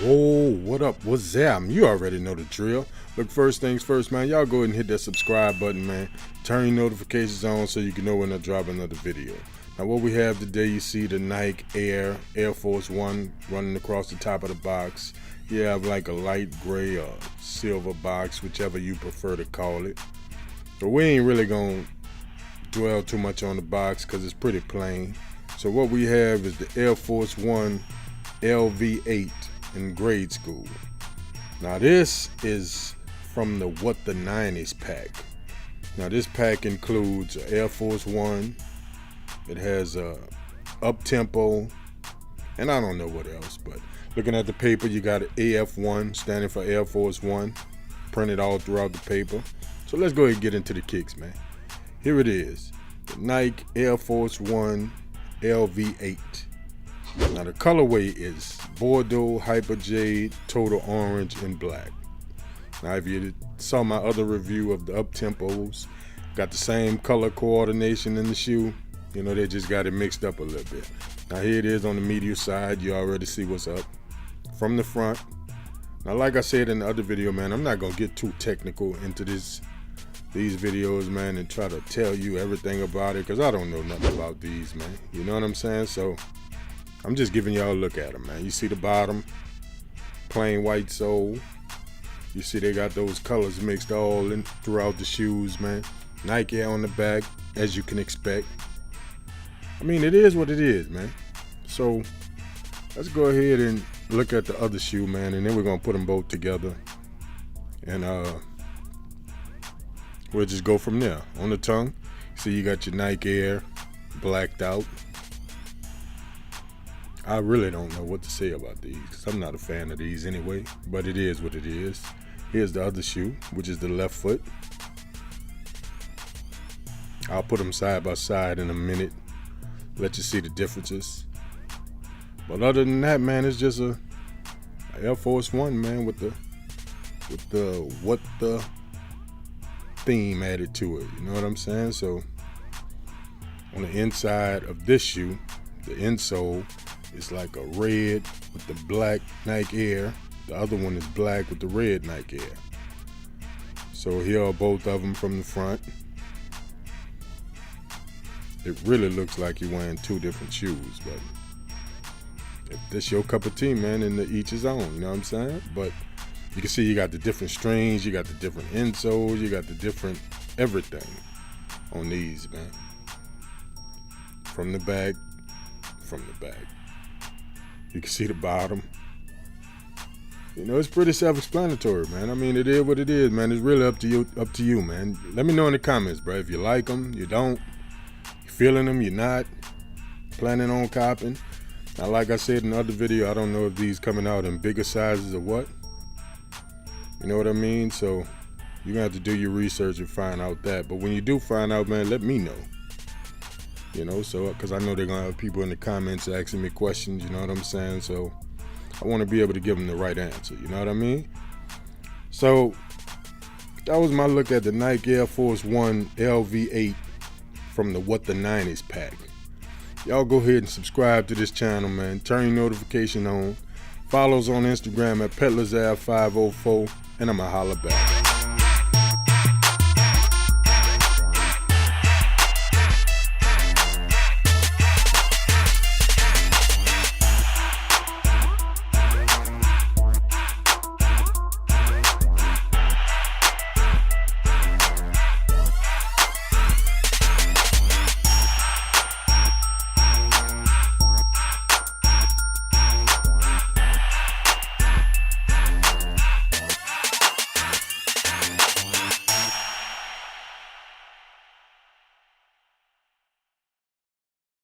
Whoa, what up? What's that? You already know the drill. Look, first things first, man. Y'all go ahead and hit that subscribe button, man. Turn your notifications on so you can know when I drop another video. Now, what we have today, you see the Nike Air Force One running across the top of the box. You have like a light gray or silver box, whichever you prefer to call it. But we ain't really gonna dwell too much on the box because it's pretty plain. So what we have is the Air Force One LV8 in grade school. Now this is from the What the 90's pack. Now this pack includes an Air Force One. It has a up-tempo, and I don't know what else, but looking at the paper, you got an AF1 standing for Air Force One printed all throughout the paper. So let's go ahead and get into the kicks, man. Here it is, the Nike Air Force One LV8. Now the colorway is Bordeaux, Hyper Jade, Total Orange, and Black. Now if you saw my other review of the up-tempos, got the same color coordination in the shoe. You know, they just got it mixed up a little bit. Now here it is on the medial side. You already see what's up. From the front. Now like I said in the other video, man, I'm not gonna get too technical into these videos, man, and try to tell you everything about it, because I don't know nothing about these, man. You know what I'm saying? So I'm just giving y'all a look at them, man. You see the bottom, plain white sole. You see they got those colors mixed all in throughout the shoes, man. Nike Air on the back, as you can expect. I mean, it is what it is, man. So let's go ahead and look at the other shoe, man, and then we're gonna put them both together, and we'll just go from there. On the tongue, see you got your Nike Air blacked out. I really don't know what to say about these, because I'm not a fan of these anyway, but it is what it is. Here's the other shoe, which is the left foot. I'll put them side by side in a minute, let you see the differences. But other than that, man, it's just a Air Force One, man, with the what the theme added to it. You know what I'm saying? So on the inside of this shoe, the insole is like a red with the black Nike Air. The other one is black with the red Nike Air. So here are both of them from the front. It really looks like you're wearing two different shoes, but if this your cup of tea, man, then to each his own, you know what I'm saying? But you can see you got the different strings, you got the different insoles, you got the different everything on these, man. From the back. You can see the bottom. You know, it's pretty self-explanatory, man. I mean, it is what it is, man. It's really up to you, man. Let me know in the comments, bro. If you like them, you don't. You feeling them, you're not. Planning on copping. Now, like I said in the other video, I don't know if these coming out in bigger sizes or what. You know what I mean? So you're gonna have to do your research and find out that. But when you do find out, man, let me know. You know, so because I know they're gonna have people in the comments asking me questions. You know what I'm saying? So I want to be able to give them the right answer. You know what I mean? So that was my look at the Nike Air Force One LV8 from the What the 90's pack. Y'all go ahead and subscribe to this channel, man. Turn your notification on. Follow us on Instagram at PetlersAv504, and I'ma holla back.